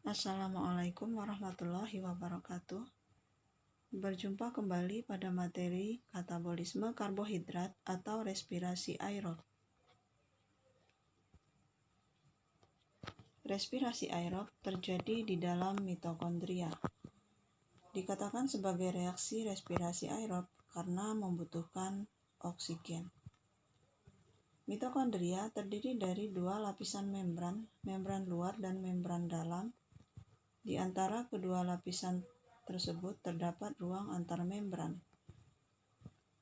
Assalamualaikum warahmatullahi wabarakatuh. Berjumpa kembali pada materi katabolisme karbohidrat atau respirasi aerob. Respirasi aerob terjadi di dalam mitokondria. Dikatakan sebagai reaksi respirasi aerob karena membutuhkan oksigen. Mitokondria terdiri dari dua lapisan membran luar dan membran dalam. Di antara kedua lapisan tersebut terdapat ruang antar membran.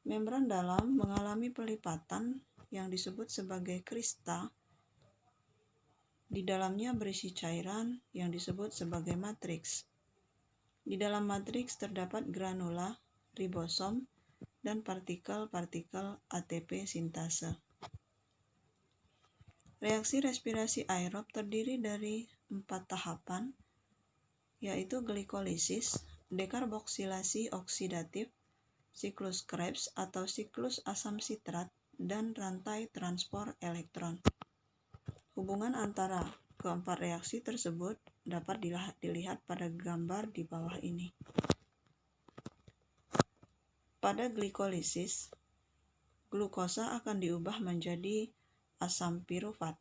Membran dalam mengalami pelipatan yang disebut sebagai krista. Di dalamnya berisi cairan yang disebut sebagai matriks. Di dalam matriks terdapat granula, ribosom, dan partikel-partikel ATP sintase. Reaksi respirasi aerob terdiri dari 4 tahapan, yaitu glikolisis, dekarboksilasi oksidatif, siklus Krebs atau siklus asam sitrat, dan rantai transport elektron. Hubungan antara keempat reaksi tersebut dapat dilihat pada gambar di bawah ini. Pada glikolisis, glukosa akan diubah menjadi asam pirufat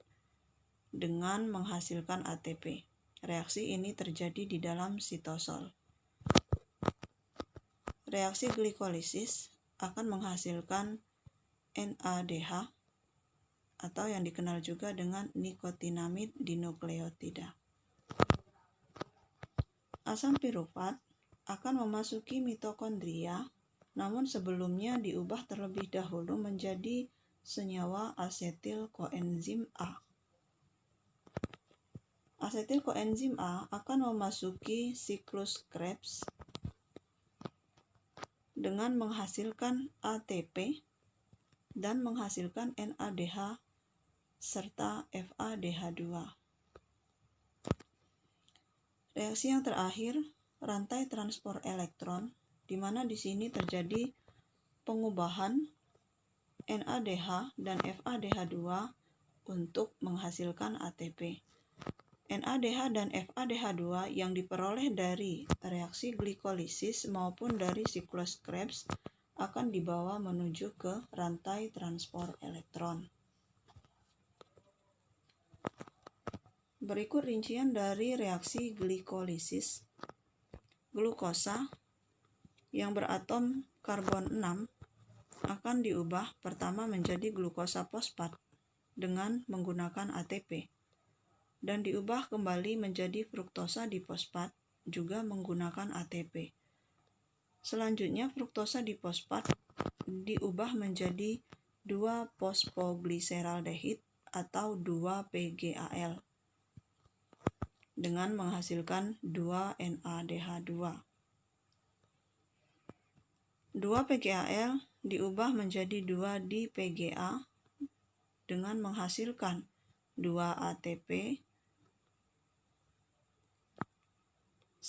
dengan menghasilkan ATP. Reaksi ini terjadi di dalam sitosol. Reaksi glikolisis akan menghasilkan NADH atau yang dikenal juga dengan nikotinamid dinukleotida. Asam pirufat akan memasuki mitokondria, namun sebelumnya diubah terlebih dahulu menjadi senyawa asetil koenzim A. Asetil koenzim A akan memasuki siklus Krebs dengan menghasilkan ATP dan menghasilkan NADH serta FADH2. Reaksi yang terakhir, rantai transport elektron, di mana di sini terjadi pengubahan NADH dan FADH2 untuk menghasilkan ATP. NADH dan FADH2 yang diperoleh dari reaksi glikolisis maupun dari siklus Krebs akan dibawa menuju ke rantai transport elektron. Berikut rincian dari reaksi glikolisis. Glukosa yang beratom karbon 6 akan diubah pertama menjadi glukosa fosfat dengan menggunakan ATP dan diubah kembali menjadi fruktosa difosfat juga menggunakan ATP. Selanjutnya fruktosa difosfat diubah menjadi 2-fosfogliseraldehid atau 2-PGAL dengan menghasilkan 2-NADH2. 2-PGAL diubah menjadi 2-di-PGA dengan menghasilkan 2-ATP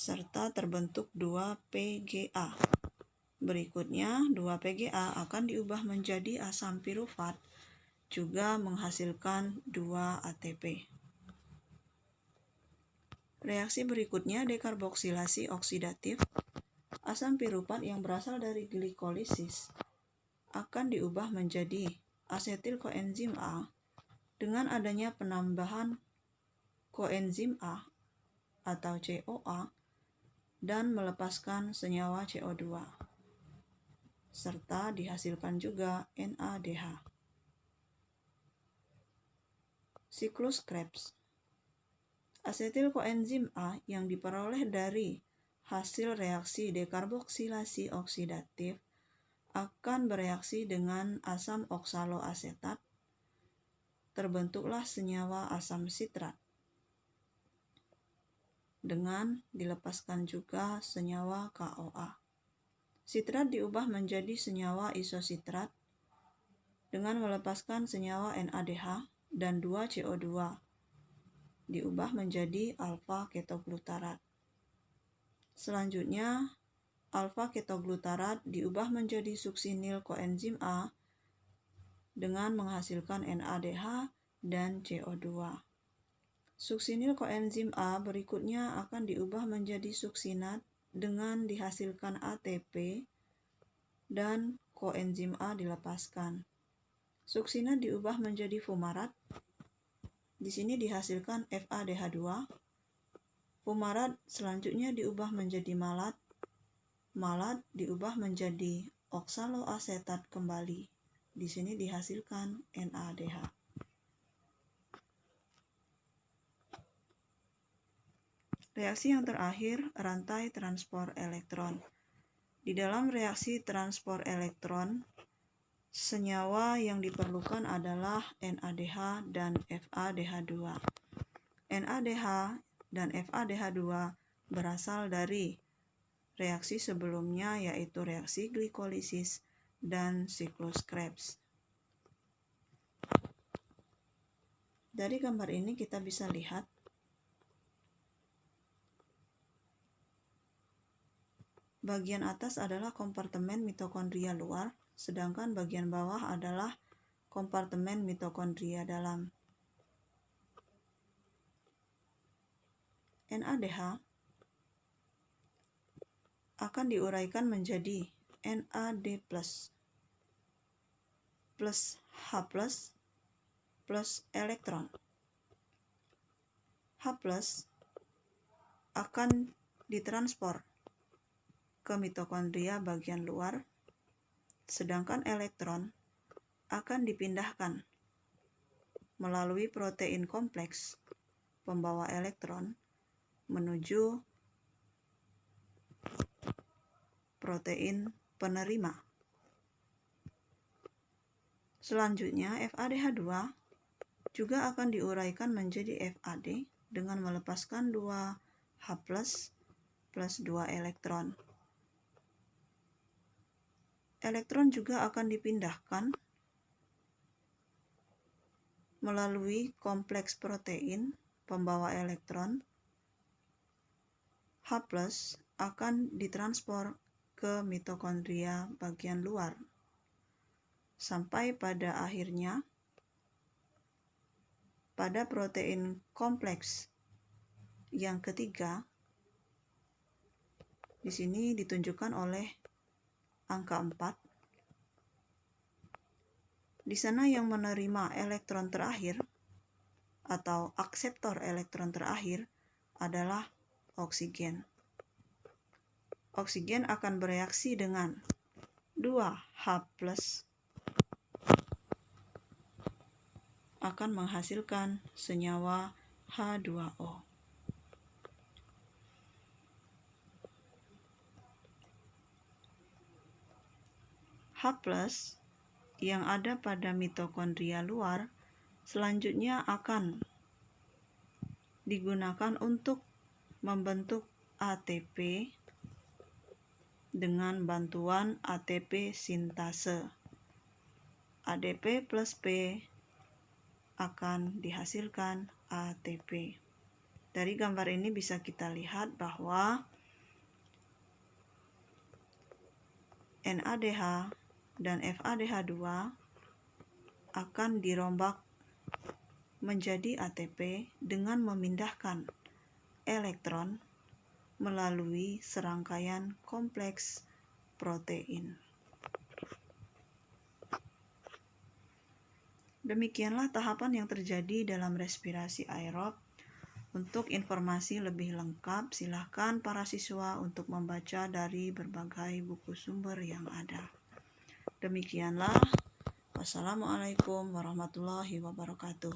serta terbentuk 2-PGA. Berikutnya 2-PGA akan diubah menjadi asam pirufat juga menghasilkan 2-ATP. Reaksi berikutnya dekarboksilasi oksidatif. Asam pirufat yang berasal dari glikolisis akan diubah menjadi asetil koenzim A dengan adanya penambahan koenzim A atau CoA dan melepaskan senyawa CO2 serta dihasilkan juga NADH. Siklus Krebs. Asetil koenzim A yang diperoleh dari hasil reaksi dekarboksilasi oksidatif akan bereaksi dengan asam oksaloasetat. Terbentuklah senyawa asam sitrat dengan dilepaskan juga senyawa KOA. Sitrat diubah menjadi senyawa isositrat dengan melepaskan senyawa NADH dan 2CO2 diubah menjadi alfa ketoglutarat. Selanjutnya, alfa ketoglutarat diubah menjadi suksinil koenzim A dengan menghasilkan NADH dan CO2. Suksinil koenzim A berikutnya akan diubah menjadi suksinat dengan dihasilkan ATP dan koenzim A dilepaskan. Suksinat diubah menjadi fumarat. Di sini dihasilkan FADH2. Fumarat selanjutnya diubah menjadi malat. Malat diubah menjadi oksaloasetat kembali. Di sini dihasilkan NADH. Reaksi yang terakhir, rantai transport elektron. Di dalam reaksi transport elektron, senyawa yang diperlukan adalah NADH dan FADH2. NADH dan FADH2 berasal dari reaksi sebelumnya, yaitu reaksi glikolisis dan siklus Krebs. Dari gambar ini kita bisa lihat bagian atas adalah kompartemen mitokondria luar, sedangkan bagian bawah adalah kompartemen mitokondria dalam. NADH akan diuraikan menjadi NAD+ plus H+ plus elektron. H+ akan ditranspor ke mitokondria bagian luar, sedangkan elektron akan dipindahkan melalui protein kompleks pembawa elektron menuju protein penerima. Selanjutnya, FADH2 juga akan diuraikan menjadi FAD dengan melepaskan 2H+ plus 2 elektron. Elektron juga akan dipindahkan melalui kompleks protein pembawa elektron. H+ akan ditranspor ke mitokondria bagian luar. Sampai pada akhirnya, pada protein kompleks yang ketiga, di sini ditunjukkan oleh angka 4. Di sana yang menerima elektron terakhir atau akseptor elektron terakhir adalah oksigen. Oksigen akan bereaksi dengan 2H+ akan menghasilkan senyawa H2O. H+ yang ada pada mitokondria luar selanjutnya akan digunakan untuk membentuk ATP dengan bantuan ATP sintase. ADP plus P akan dihasilkan ATP. Dari gambar ini bisa kita lihat bahwa NADH dan FADH2 akan dirombak menjadi ATP dengan memindahkan elektron melalui serangkaian kompleks protein. Demikianlah tahapan yang terjadi dalam respirasi aerob. Untuk informasi lebih lengkap, silakan para siswa untuk membaca dari berbagai buku sumber yang ada. Demikianlah. Wassalamualaikum warahmatullahi wabarakatuh.